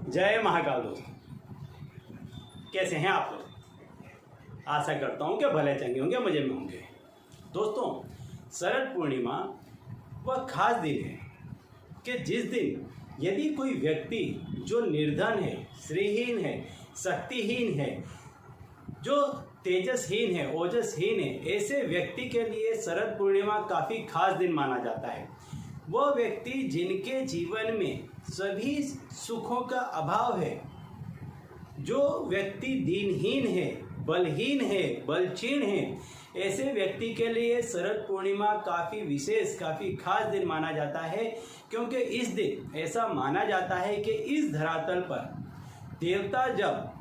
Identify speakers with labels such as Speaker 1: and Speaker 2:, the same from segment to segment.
Speaker 1: जय महाकाल दोस्तों, कैसे हैं आप लोग। आशा करता हूं कि भले चंगे होंगे, मजे में होंगे। दोस्तों, शरद पूर्णिमा वह खास दिन है कि जिस दिन यदि कोई व्यक्ति जो निर्धन है, श्रीहीन है, शक्तिहीन है, जो तेजसहीन है, ओजसहीन है, ऐसे व्यक्ति के लिए शरद पूर्णिमा काफ़ी खास दिन माना जाता है। वह व्यक्ति जिनके जीवन में सभी सुखों का अभाव है, जो व्यक्ति दीनहीन है, बलहीन है, बलक्षीण है, ऐसे व्यक्ति के लिए शरद पूर्णिमा काफ़ी विशेष, काफ़ी खास दिन माना जाता है। क्योंकि इस दिन ऐसा माना जाता है कि इस धरातल पर देवता जब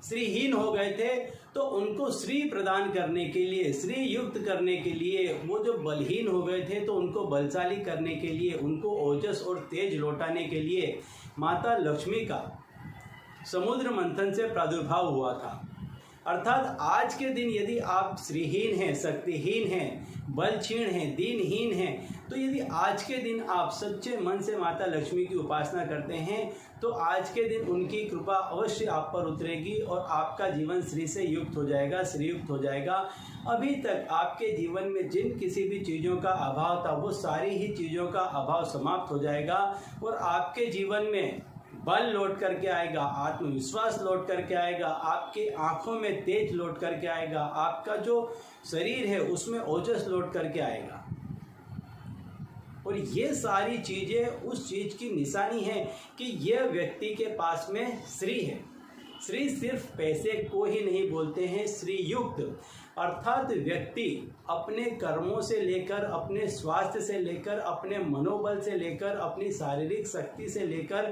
Speaker 1: श्रीहीन हो गए थे तो उनको श्री प्रदान करने के लिए, श्री युक्त करने के लिए, वो जो बलहीन हो गए थे तो उनको बलशाली करने के लिए, उनको ओजस और तेज लौटाने के लिए माता लक्ष्मी का समुद्र मंथन से प्रादुर्भाव हुआ था। अर्थात आज के दिन यदि आप श्रीहीन हैं, शक्तिहीन हैं, बलक्षीण हैं, दीनहीन हैं, तो यदि आज के दिन आप सच्चे मन से माता लक्ष्मी की उपासना करते हैं तो आज के दिन उनकी कृपा अवश्य आप पर उतरेगी और आपका जीवन श्री से युक्त हो जाएगा, श्रीयुक्त हो जाएगा। अभी तक आपके जीवन में जिन किसी भी चीज़ों का अभाव था वो सारी ही चीज़ों का अभाव समाप्त हो जाएगा और आपके जीवन में बल लौट करके आएगा, आत्मविश्वास लौट करके आएगा, आपके आंखों में तेज लौट करके आएगा, आपका जो शरीर है उसमें ओजस लौट करके आएगा। और ये सारी चीज़ें उस चीज़ की निशानी है कि यह व्यक्ति के पास में श्री है। श्री सिर्फ पैसे को ही नहीं बोलते हैं, श्री युक्त अर्थात व्यक्ति अपने कर्मों से लेकर, अपने स्वास्थ्य से लेकर, अपने मनोबल से लेकर, अपनी शारीरिक शक्ति से लेकर,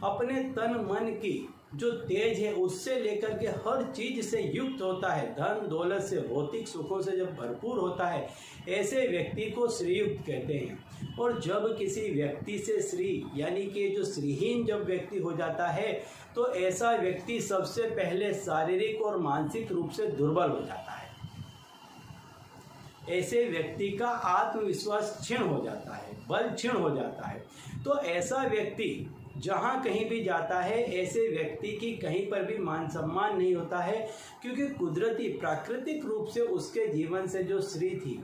Speaker 1: अपने तन मन की जो तेज है उससे लेकर के हर चीज से युक्त होता है। धन दौलत से, भौतिक सुखों से जब भरपूर होता है, ऐसे व्यक्ति को श्रीयुक्त कहते हैं। और जब किसी व्यक्ति से श्री यानी कि जो श्रीहीन जब व्यक्ति हो जाता है तो ऐसा व्यक्ति सबसे पहले शारीरिक और मानसिक रूप से दुर्बल हो जाता है। ऐसे व्यक्ति का आत्मविश्वास क्षीण हो जाता है, बल क्षीण हो जाता है। तो ऐसा व्यक्ति जहाँ कहीं भी जाता है, ऐसे व्यक्ति की कहीं पर भी मान सम्मान नहीं होता है, क्योंकि कुदरती प्राकृतिक रूप से उसके जीवन से जो श्री थी,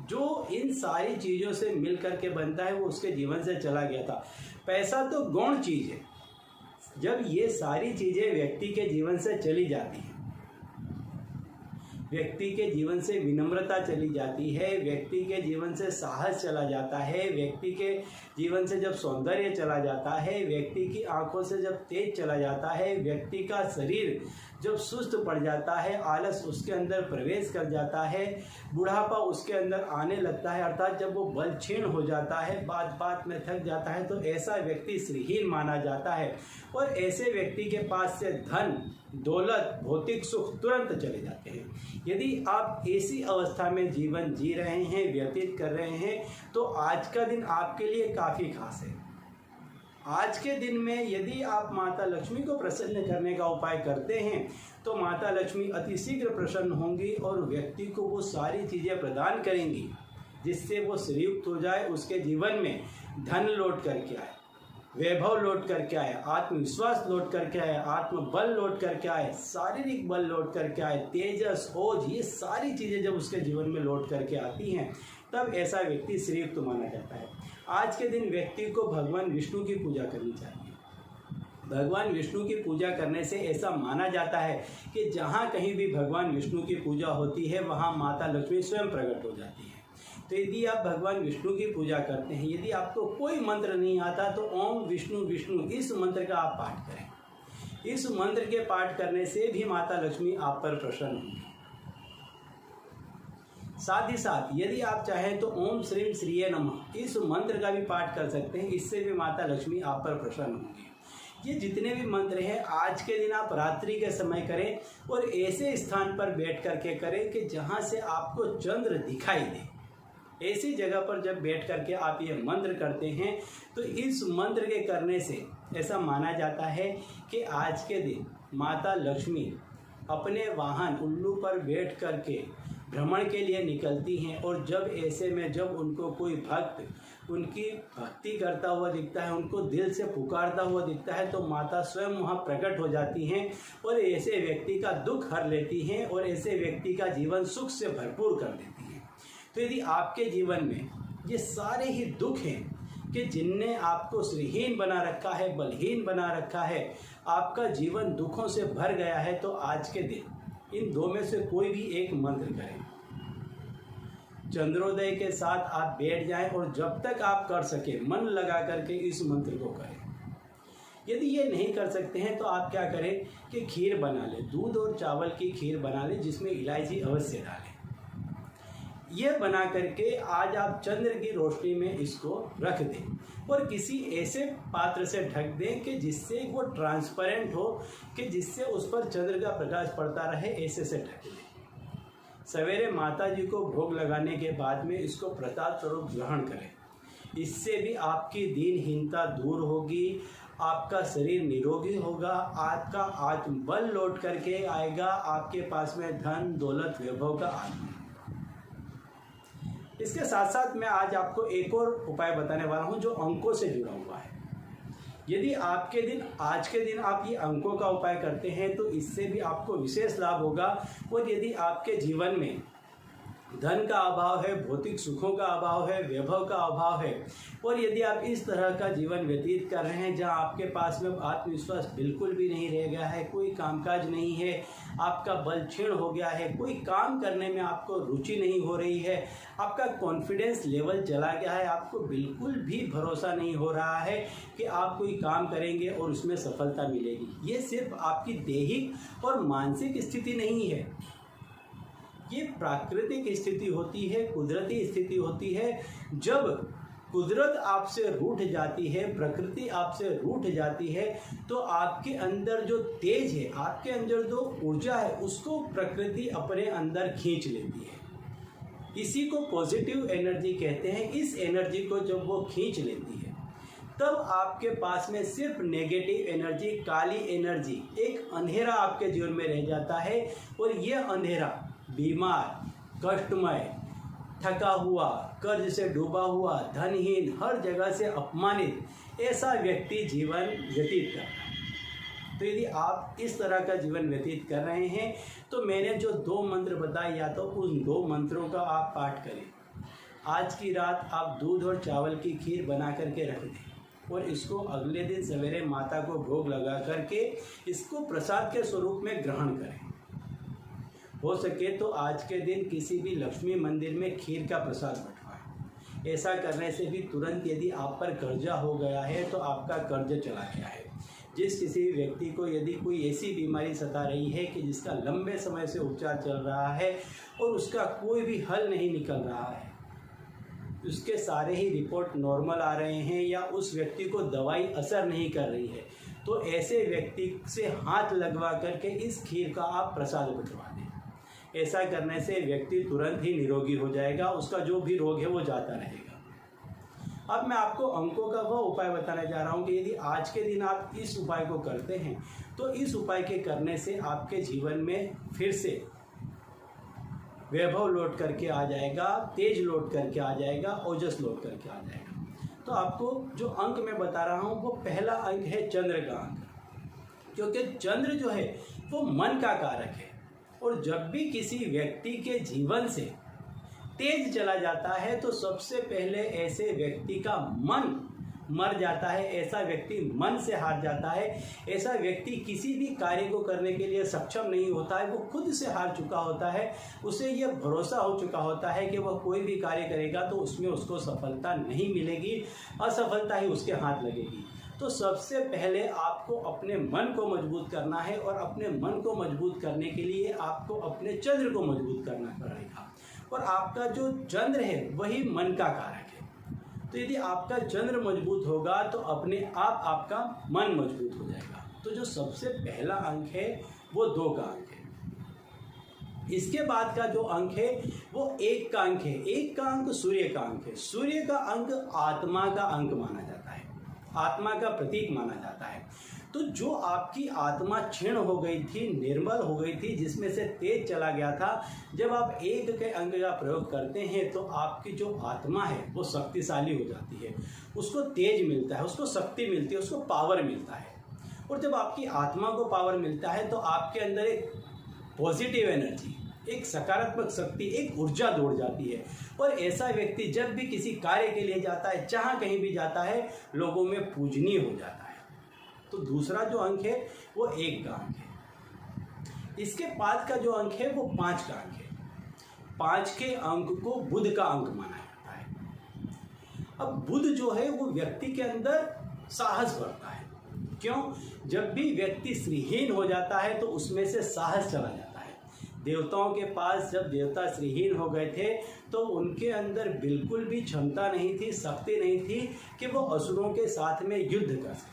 Speaker 1: जो इन सारी चीज़ों से मिल करके बनता है, वो उसके जीवन से चला गया था। पैसा तो गौण चीज़ है। जब ये सारी चीज़ें व्यक्ति के जीवन से चली जाती हैं, व्यक्ति के जीवन से विनम्रता चली जाती है, व्यक्ति के जीवन से साहस चला जाता है, व्यक्ति के जीवन से जब सौंदर्य चला जाता है, व्यक्ति की आंखों से जब तेज चला जाता है, व्यक्ति का शरीर जब सुस्त पड़ जाता है, आलस उसके अंदर प्रवेश कर जाता है, बुढ़ापा उसके अंदर आने लगता है, अर्थात जब वो बल क्षीण हो जाता है, बात बात में थक जाता है, तो ऐसा व्यक्ति श्रीहीन माना जाता है। और ऐसे व्यक्ति के पास से धन दौलत भौतिक सुख तुरंत चले जाते हैं। यदि आप ऐसी अवस्था में जीवन जी रहे हैं, व्यतीत कर रहे हैं, तो आज का दिन आपके लिए काफ़ी खास है। आज के दिन में यदि आप माता लक्ष्मी को प्रसन्न करने का उपाय करते हैं तो माता लक्ष्मी अति शीघ्र प्रसन्न होंगी और व्यक्ति को वो सारी चीज़ें प्रदान करेंगी जिससे वो श्रीयुक्त हो जाए, उसके जीवन में धन लौट करके आए, वैभव लौट करके आए, आत्मविश्वास लौट करके आए, आत्मबल लौट करके आए, शारीरिक बल लौट करके आए, तेजस, ओज, ये सारी चीज़ें जब उसके जीवन में लौट करके आती हैं तब ऐसा व्यक्ति श्रीयुक्त माना जाता है। आज के दिन व्यक्ति को भगवान विष्णु की पूजा करनी चाहिए। भगवान विष्णु की पूजा करने से ऐसा माना जाता है कि जहाँ कहीं भी भगवान विष्णु की पूजा होती है वहाँ माता लक्ष्मी स्वयं प्रकट हो जाती है। तो यदि आप भगवान विष्णु की पूजा करते हैं, यदि आपको कोई मंत्र नहीं आता तो ओम विष्णु विष्णु इस मंत्र का आप पाठ करें। इस मंत्र के पाठ करने से भी माता लक्ष्मी आप पर प्रसन्न होंगी। साथ ही साथ यदि आप चाहें तो ओम श्रीम श्रीये नमः इस मंत्र का भी पाठ कर सकते हैं, इससे भी माता लक्ष्मी आप पर प्रसन्न होंगी। ये जितने भी मंत्र हैं आज के दिन आप रात्रि के समय करें और ऐसे स्थान पर बैठ करके करें कि जहाँ से आपको चंद्र दिखाई दे। ऐसी जगह पर जब बैठ करके आप ये मंत्र करते हैं तो इस मंत्र के करने से ऐसा माना जाता है कि आज के दिन माता लक्ष्मी अपने वाहन उल्लू पर बैठ करके भ्रमण के लिए निकलती हैं और जब ऐसे में जब उनको कोई भक्त उनकी भक्ति करता हुआ दिखता है, उनको दिल से पुकारता हुआ दिखता है, तो माता स्वयं वहाँ प्रकट हो जाती हैं और ऐसे व्यक्ति का दुख हर लेती हैं और ऐसे व्यक्ति का जीवन सुख से भरपूर कर देती हैं। तो यदि आपके जीवन में ये सारे ही दुख हैं कि जिनने आपको श्रीहीन बना रखा है, बलहीन बना रखा है, आपका जीवन दुखों से भर गया है, तो आज के दिन इन दो में से कोई भी एक मंत्र करें। चंद्रोदय के साथ आप बैठ जाएं और जब तक आप कर सके मन लगा करके इस मंत्र को करें। यदि ये नहीं कर सकते हैं तो आप क्या करें कि खीर बना लें, दूध और चावल की खीर बना लें जिसमें इलायची अवश्य डालें। यह बना करके आज आप चंद्र की रोशनी में इसको रख दें और किसी ऐसे पात्र से ढक दें कि जिससे वो ट्रांसपेरेंट हो, कि जिससे उस पर चंद्र का प्रकाश पड़ता रहे, ऐसे से ढक दें। सवेरे माता जी को भोग लगाने के बाद में इसको प्रसाद स्वरूप ग्रहण करें। इससे भी आपकी दीनहीनता दूर होगी, आपका शरीर निरोगी होगा, आपका आत्मबल लौट करके आएगा, आपके पास में धन दौलत वैभव का आगमन। इसके साथ साथ मैं आज आपको एक और उपाय बताने वाला हूं जो अंकों से जुड़ा हुआ है। यदि आपके दिन आज के दिन आप ये अंकों का उपाय करते हैं तो इससे भी आपको विशेष लाभ होगा। और यदि आपके जीवन में धन का अभाव है, भौतिक सुखों का अभाव है, वैभव का अभाव है, और यदि आप इस तरह का जीवन व्यतीत कर रहे हैं जहां आपके पास में आत्मविश्वास बिल्कुल भी नहीं रह गया है, कोई कामकाज नहीं है, आपका बल क्षीण हो गया है, कोई काम करने में आपको रुचि नहीं हो रही है, आपका कॉन्फिडेंस लेवल चला गया है, आपको बिल्कुल भी भरोसा नहीं हो रहा है कि आप कोई काम करेंगे और उसमें सफलता मिलेगी। ये सिर्फ आपकी दैहिक और मानसिक स्थिति नहीं है, ये प्राकृतिक स्थिति होती है, कुदरती स्थिति होती है। जब कुदरत आपसे रूठ जाती है, प्रकृति आपसे रूठ जाती है, तो आपके अंदर जो तेज है, आपके अंदर जो ऊर्जा है, उसको प्रकृति अपने अंदर खींच लेती है। इसी को पॉजिटिव एनर्जी कहते हैं। इस एनर्जी को जब वो खींच लेती है तब आपके पास में सिर्फ नेगेटिव एनर्जी, काली एनर्जी, एक अंधेरा आपके जीवन में रह जाता है। और यह अंधेरा बीमार, कष्टमय, थका हुआ, कर्ज से डूबा हुआ, धनहीन, हर जगह से अपमानित, ऐसा व्यक्ति जीवन व्यतीत करता है। तो यदि आप इस तरह का जीवन व्यतीत कर रहे हैं तो मैंने जो 2 मंत्र बताए, या तो उन 2 मंत्रों का आप पाठ करें। आज की रात आप दूध और चावल की खीर बना करके रख दें और इसको अगले दिन सवेरे माता को भोग लगा करके इसको प्रसाद के स्वरूप में ग्रहण करें। हो सके तो आज के दिन किसी भी लक्ष्मी मंदिर में खीर का प्रसाद बंटवाएं। ऐसा करने से भी तुरंत यदि आप पर कर्जा हो गया है तो आपका कर्ज चला गया है। जिस किसी व्यक्ति को यदि कोई ऐसी बीमारी सता रही है कि जिसका लंबे समय से उपचार चल रहा है और उसका कोई भी हल नहीं निकल रहा है, उसके सारे ही रिपोर्ट नॉर्मल आ रहे हैं या उस व्यक्ति को दवाई असर नहीं कर रही है, तो ऐसे व्यक्ति से हाथ लगवा करके इस खीर का आप प्रसाद बंटवा दें। ऐसा करने से व्यक्ति तुरंत ही निरोगी हो जाएगा, उसका जो भी रोग है वो जाता रहेगा। अब मैं आपको अंकों का वह उपाय बताने जा रहा हूँ कि यदि आज के दिन आप इस उपाय को करते हैं तो इस उपाय के करने से आपके जीवन में फिर से वैभव लौट करके आ जाएगा, तेज लौट करके आ जाएगा, ओजस लौट करके आ जाएगा। तो आपको जो अंक मैं बता रहा हूँ वो पहला अंक है चंद्र का अंक, क्योंकि चंद्र जो है वो मन का कारक है। और जब भी किसी व्यक्ति के जीवन से तेज चला जाता है तो सबसे पहले ऐसे व्यक्ति का मन मर जाता है, ऐसा व्यक्ति मन से हार जाता है, ऐसा व्यक्ति किसी भी कार्य को करने के लिए सक्षम नहीं होता है, वो खुद से हार चुका होता है। उसे यह भरोसा हो चुका होता है कि वह कोई भी कार्य करेगा तो उसमें उसको सफलता नहीं मिलेगी, असफलता ही उसके हाथ लगेगी। तो सबसे पहले आपको अपने मन को मजबूत करना है और अपने मन को मजबूत करने के लिए आपको अपने चंद्र को मजबूत करना पड़ेगा। और आपका जो चंद्र है वही मन का कारक है। तो यदि आपका चंद्र मजबूत होगा तो अपने आप आपका मन मजबूत हो जाएगा। तो जो सबसे पहला अंक है वो 2 का अंक है। इसके बाद का जो अंक है वो 1 का अंक है। 1 का अंक सूर्य का अंक है। सूर्य का अंक आत्मा का अंक माना जाता है। आत्मा का प्रतीक माना जाता है। तो जो आपकी आत्मा क्षीण हो गई थी, निर्मल हो गई थी, जिसमें से तेज चला गया था, जब आप एक के अंग का प्रयोग करते हैं तो आपकी जो आत्मा है वो शक्तिशाली हो जाती है, उसको तेज मिलता है, उसको शक्ति मिलती है, उसको पावर मिलता है। और जब आपकी आत्मा को पावर मिलता है तो आपके अंदर एक पॉजिटिव एनर्जी, एक सकारात्मक शक्ति, एक ऊर्जा दौड़ जाती है। और ऐसा व्यक्ति जब भी किसी कार्य के लिए जाता है, जहाँ कहीं भी जाता है, लोगों में पूजनीय हो जाता है। तो दूसरा जो अंक है वो 1 का अंक है। इसके बाद का जो अंक है वो 5 का अंक है। 5 के अंक को बुध का अंक माना जाता है। अब बुध जो है वो व्यक्ति के अंदर साहस भरता है। क्यों? जब भी व्यक्ति श्रीहीन हो जाता है तो उसमें से साहस चला जाता है। देवताओं के पास जब देवता श्रीहीन हो गए थे तो उनके अंदर बिल्कुल भी क्षमता नहीं थी, शक्ति नहीं थी कि वो असुरों के साथ में युद्ध कर सके।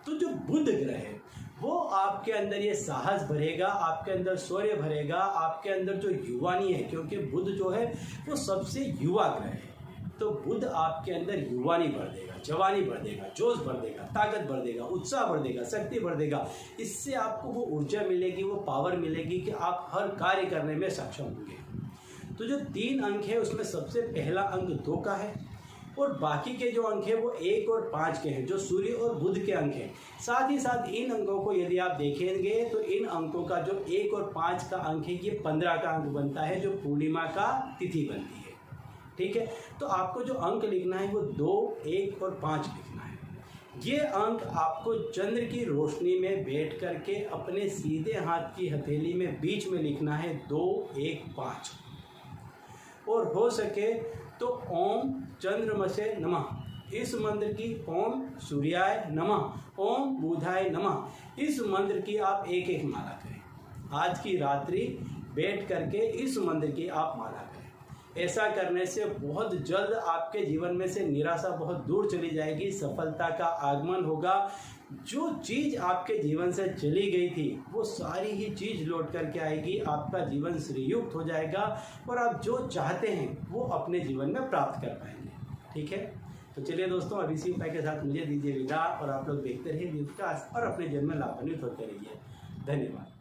Speaker 1: तो जो बुध ग्रह है वो आपके अंदर ये साहस भरेगा, आपके अंदर शौर्य भरेगा, आपके अंदर जो युवानी है, क्योंकि बुध जो है वो सबसे युवा ग्रह है। तो बुध आपके अंदर युवानी भर देगा, जवानी भर देगा, जोश भर देगा, ताकत भर देगा, उत्साह भर देगा, शक्ति भर देगा। इससे आपको वो ऊर्जा मिलेगी, वो पावर मिलेगी कि आप हर कार्य करने में सक्षम होंगे। तो जो 3 अंक है उसमें सबसे पहला अंक 2 का है और बाकी के जो अंक है वो 1 और 5 के हैं, जो सूर्य और बुध के अंक हैं। साथ ही साथ इन अंकों को यदि आप देखेंगे तो इन अंकों का जो 1 और 5 का अंक है ये 15 का अंक बनता है, जो पूर्णिमा का तिथि बनती है। ठीक है, तो आपको जो अंक लिखना है वो 2, 1 और 5 लिखना है। ये अंक आपको चंद्र की रोशनी में बैठ करके अपने सीधे हाथ की हथेली में बीच में लिखना है 2, 1, 5। और हो सके तो ओम चंद्रमसे नमः इस मंत्र की, ओम सूर्याय नमः, ओम बुधाय नमः, इस मंत्र की आप 1-1 माला करें। आज की रात्रि बैठ करके इस मंत्र की आप माला करें। ऐसा करने से बहुत जल्द आपके जीवन में से निराशा बहुत दूर चली जाएगी, सफलता का आगमन होगा। जो चीज़ आपके जीवन से चली गई थी वो सारी ही चीज़ लौट करके आएगी, आपका जीवन श्रीयुक्त हो जाएगा और आप जो चाहते हैं वो अपने जीवन में प्राप्त कर पाएंगे। ठीक है, तो चलिए दोस्तों, अब इसी उपाय के साथ मुझे दीजिए विदा और आप लोग देखते रहिए न्यूज़कास्ट और अपने जीवन में लाभान्वित होते रहिए। धन्यवाद।